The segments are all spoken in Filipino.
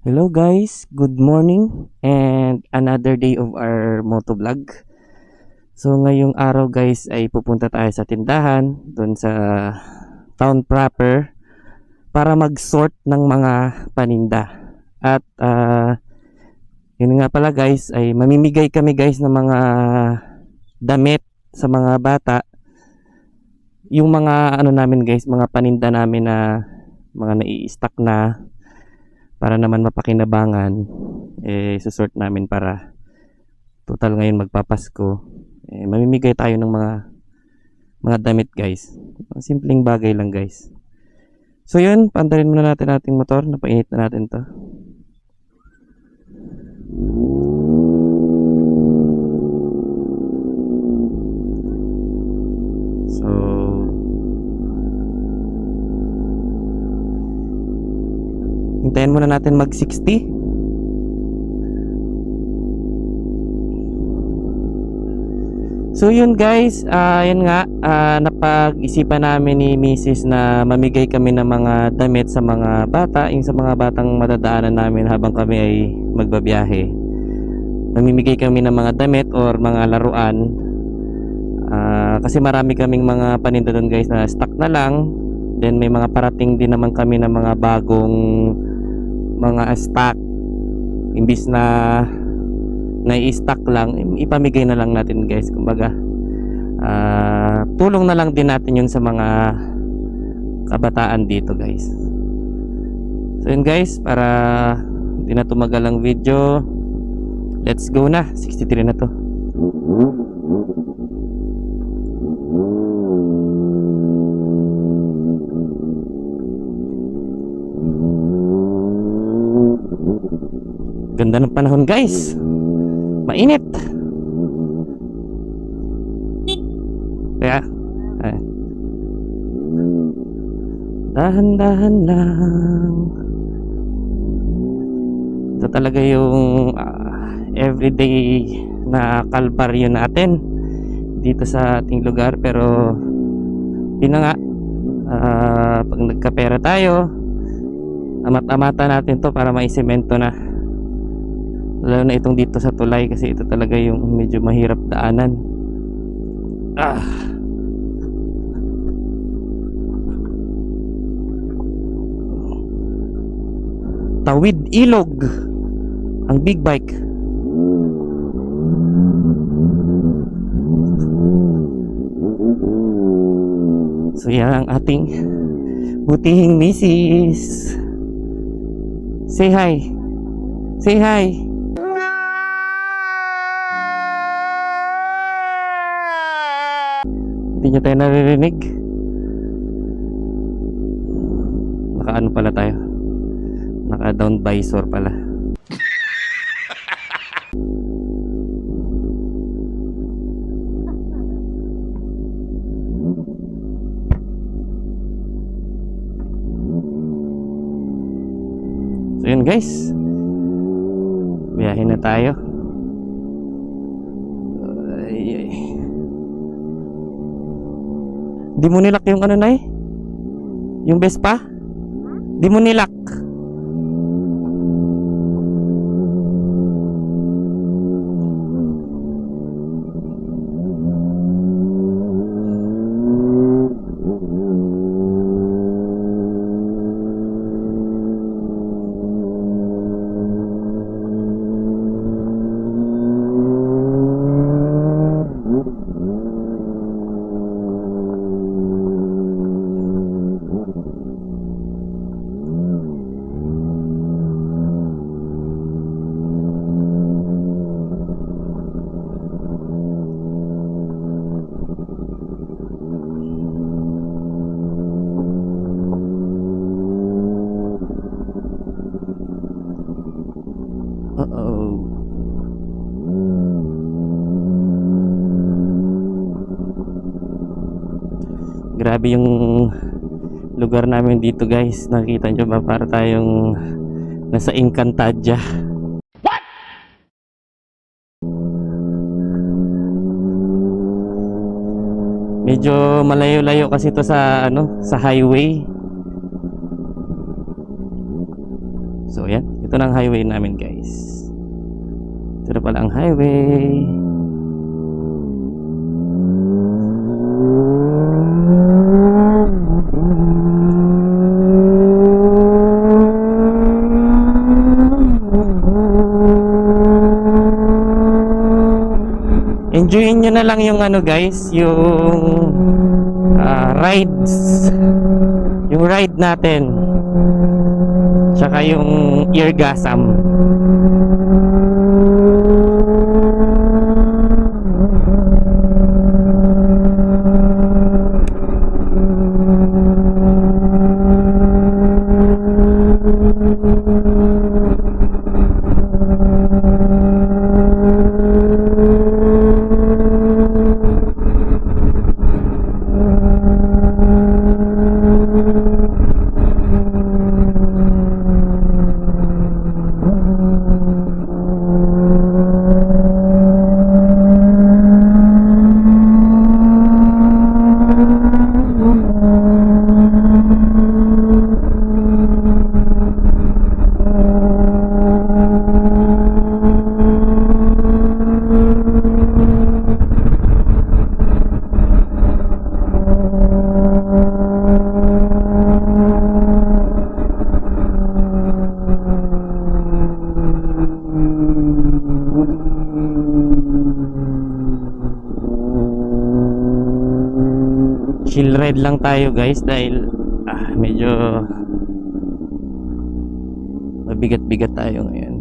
Hello guys, good morning and another day of our motovlog. So ngayong araw guys ay pupunta tayo sa tindahan doon sa town proper para mag-sort ng mga paninda. At yun nga pala guys ay mamimigay kami guys ng mga damit sa mga bata. Yung mga ano namin guys, mga paninda namin na mga nai-stock na para naman mapakinabangan, susort namin para total ngayon magpapasko, mamimigay tayo ng mga damit guys. Simpleng bagay lang guys. So yun, pandarin muna natin ating motor, napainit na natin to. So hintayin muna natin mag 60. So yun guys, yun nga, napag-isipan namin ni Mrs. na mamigay kami ng mga damit sa mga bata, yung sa mga batang madadaanan namin habang kami ay magbabiyahe. Mamimigay kami ng mga damit or mga laruan, kasi marami kaming mga paninda doon guys na stock na lang. Then may mga parating din naman kami ng mga bagong mga stock, imbis na nai-stock lang, ipamigay na lang natin guys. Kumbaga tulong na lang din natin yun sa mga kabataan dito guys. So yun guys, para di na tumagal ang video, let's go na. 63 na to. Ganda ng panahon guys, mainit. Kaya dahan-dahan lang. Ito talaga yung everyday na kalbaryo natin dito sa ating lugar. Pero yun na nga, pag nagkapera tayo, amat-amata natin to para maisemento na. Lalo na itong dito sa tulay, kasi ito talaga yung medyo mahirap daanan. Tawid ilog ang big bike. So yan ang ating butihing misis. Say hi. Say hi. Hindi nyo tayo naririnig. Naka-ano pala tayo, naka-down visor pala. So yun guys, biyahe na tayo. Di mo nilak yung ano na yung Vespa? Di mo nilak? Grabe yung lugar namin dito guys. Nakita nyo ba, para tayong nasa Encantadia. What? Medyo malayo-layo kasi ito sa sa highway. So yan, ito Ito na ang highway namin guys. Ito na pala ang highway. Enjoyin nyo na lang yung ano guys, yung rides, yung ride natin, tsaka yung eargasm. Chill ride lang tayo guys dahil medyo mabigat-bigat tayo ngayon.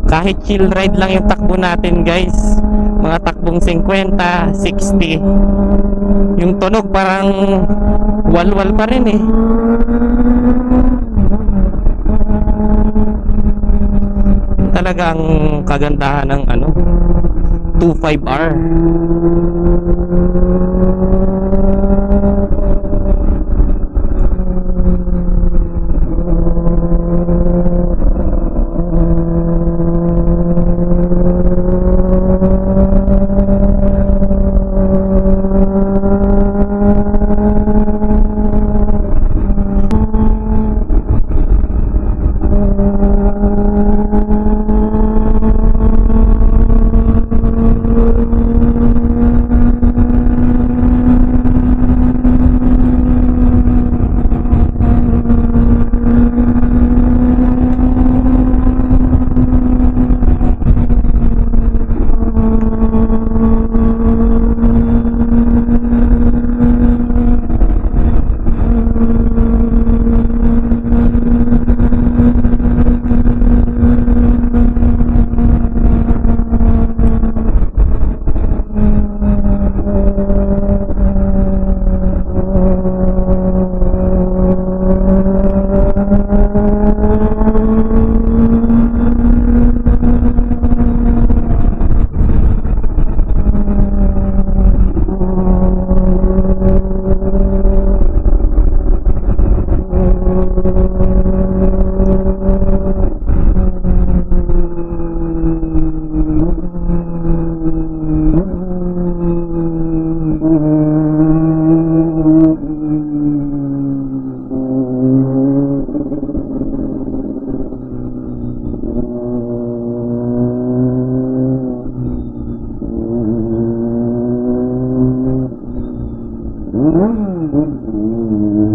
Kahit chill ride lang yung takbo natin guys, mga takbong 50, 60, yung tunog parang walwal pa rin eh. Talaga ang kagandahan ng 25R.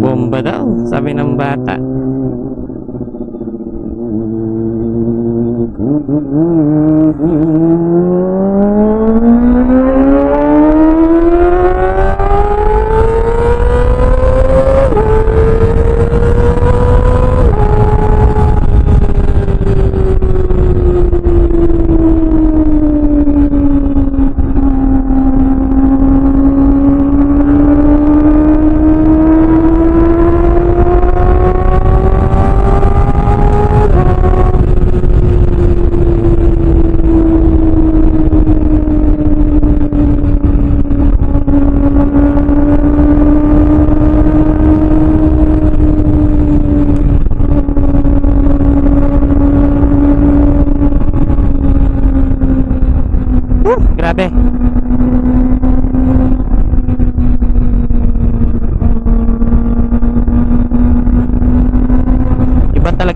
Bomba daw, sabi ng bata.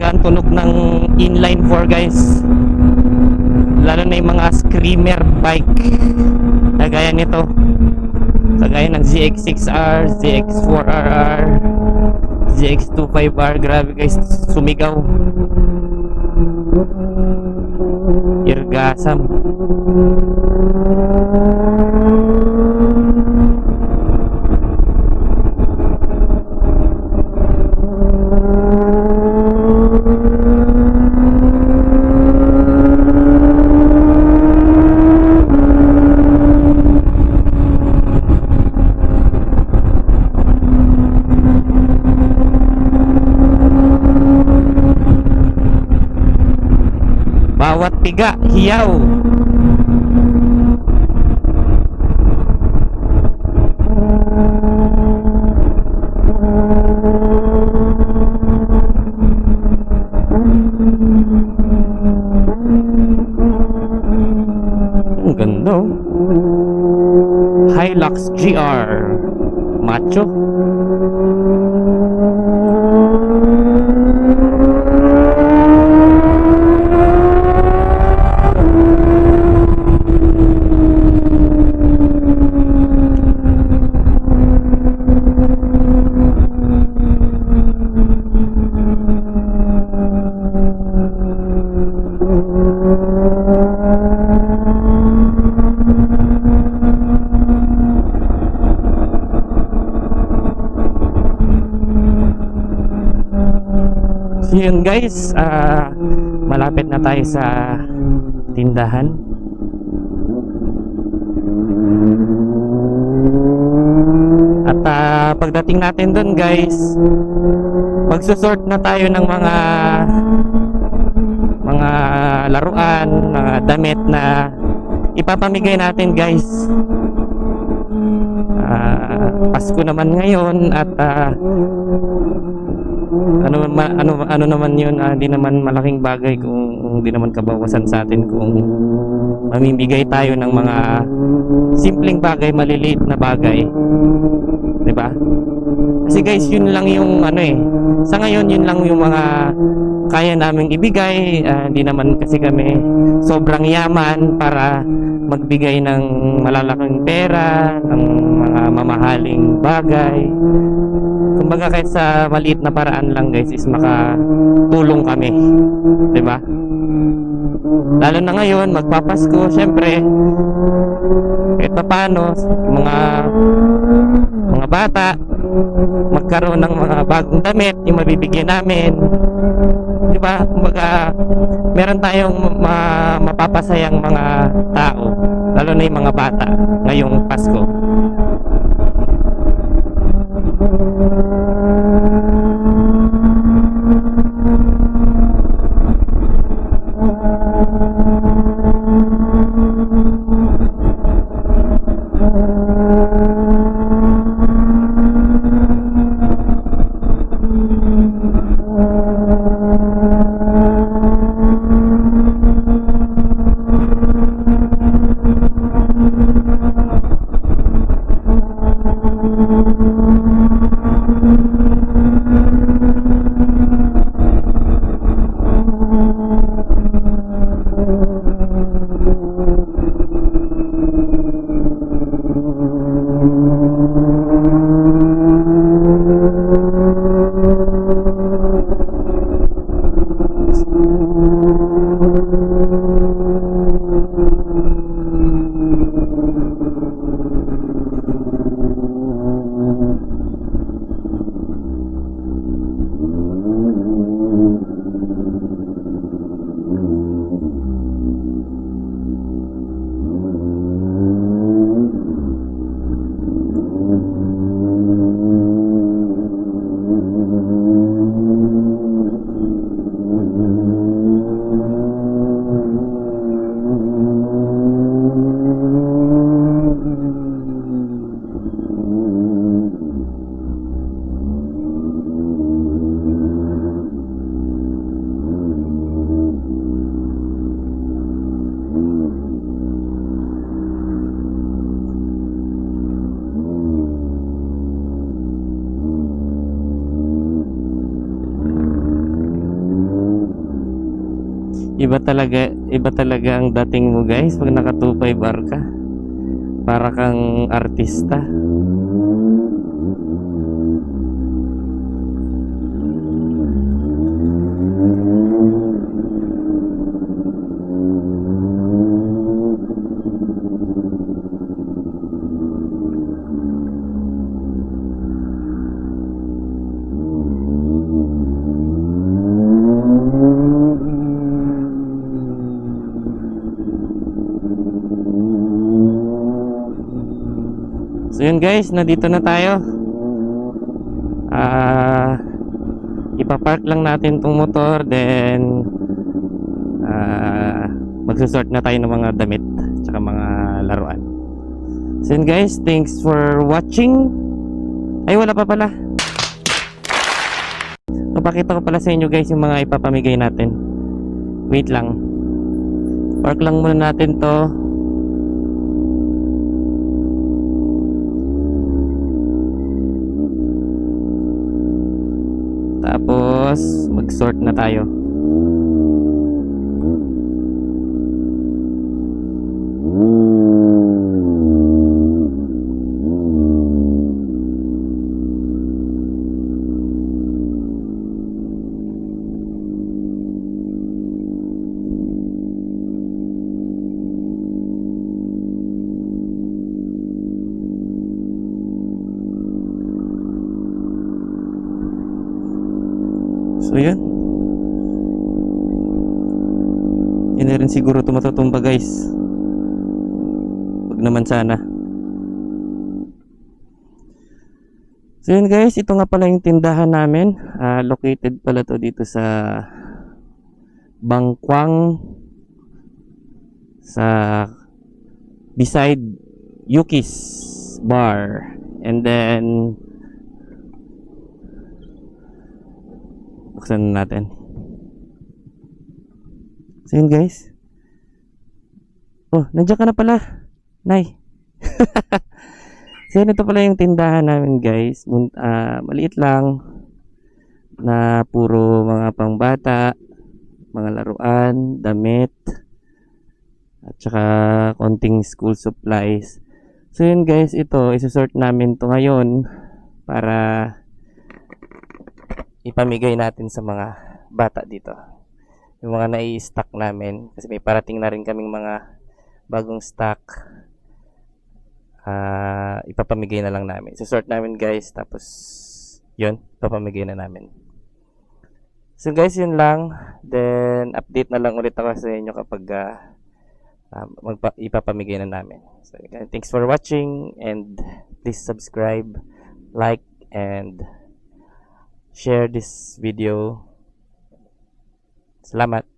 talaga ang tunog ng inline 4 guys, lalo na yung mga screamer bike kagaya nito, kagaya ng ZX6R, ZX4RR, ZX25R. Grabe guys, sumigaw, irgasam. Bawat piga, hiyaw. Ang ganda, oh. Hilux GR macho. So yun guys, malapit na tayo sa tindahan. At pagdating natin doon guys, magsusort na tayo ng mga laruan, mga damit na ipapamigay natin guys. Pasko naman ngayon at ano naman yun, hindi naman malaking bagay kung hindi naman kabawasan sa atin kung mamimigay tayo ng mga simpleng bagay, maliliit na bagay, 'di ba? Kasi guys, yun lang yung sa ngayon yun lang yung mga kaya naming ibigay. Hindi naman kasi kami sobrang yaman para magbigay ng malalaking pera, ng mga mamahaling bagay. Kumbaga kahit sa maliit na paraan lang guys is makatulong kami, 'di ba? Lalo na ngayon, magpapasko, syempre kahit paano mga bata magkaroon ng mga bagong damit yung mabibigyan namin, 'di ba? Kumbaga meron tayong mapapasayang mga tao, lalo na yung mga bata ngayong Pasko. Iba talaga ang dating mo guys pag nakatupay bar ka. Para kang artista. So yun guys, nandito na tayo. Ipapark lang natin tong motor, then magsusort na tayo ng mga damit tsaka mga laruan. So yun guys, thanks for watching. Ay wala pa pala. Papakita ko pala sa inyo guys yung mga ipapamigay natin. Wait lang. Park lang muna natin to. Tapos mag-sort na tayo. So yan. Yan na rin siguro tumatutumba guys. Huwag naman sana. So yun guys, ito nga pala yung tindahan namin. Located pala to dito sa Bangkwang, sa beside Yuki's Bar. And then buksan na natin. So yun guys. Oh, nandiyan ka na pala, Nay. So yun, ito pala yung tindahan namin guys. Maliit lang, na puro mga pangbata, mga laruan, damit, at saka konting school supplies. So yun guys, ito isusort namin to ngayon para ipamigay natin sa mga bata dito. Yung mga nai-stock namin kasi may parating na rin kaming mga bagong stock. Ipapamigay na lang namin. Isusort namin guys, tapos yun, ipapamigay na namin. So guys, yun lang. Then update na lang ulit ako sa inyo kapag ipapamigay na namin. So again, thanks for watching, and please subscribe, like, and share this video. Salamat.